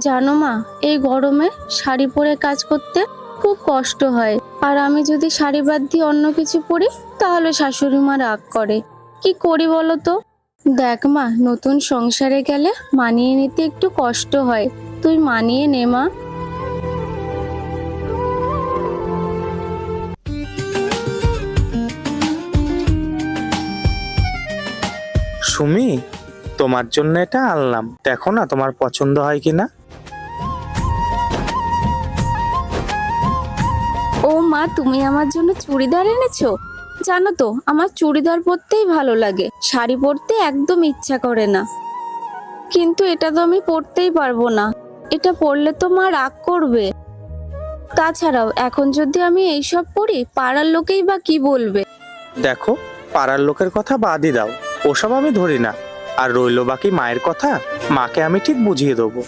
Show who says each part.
Speaker 1: জানো মা, এই গরমে শাড়ি পরে কাজ করতে খুব কষ্ট হয়। আর আমি যদি শাড়ি বাদ দিয়ে অন্য কিছু পরি তাহলে শাশুড়ি মা রাগ করে। কি করি বলো তো? দেখ মা, নতুন সংসারে গেলে মানিয়ে নিতে একটু কষ্ট হয়। তুই মানিয়ে নে মা।
Speaker 2: সুমি, তোমার জন্য এটা আনলাম, দেখো না তোমার পছন্দ হয় কিনা।
Speaker 1: ও মা, তুমি আমার জন্য চুড়িদার এনেছো? জানো তো, আমার চুড়িদার পরতেই ভালো লাগে, শাড়ি পরতে একদম ইচ্ছা করে না। কিন্তু এটা তো আমি পরতেই পারবো না, এটা পরলে তো মা রাগ করবে। তাছাড়াও এখন যদি আমি এইসব পরি পাড়ার লোকেই বা কি বলবে।
Speaker 2: দেখো, পাড়ার লোকের কথা বাদই দাও, ওসব আমি ধরি না। আর রইলো বাকি মায়ের কথা, মাকে আমি ঠিক বুঝিয়ে দেবো।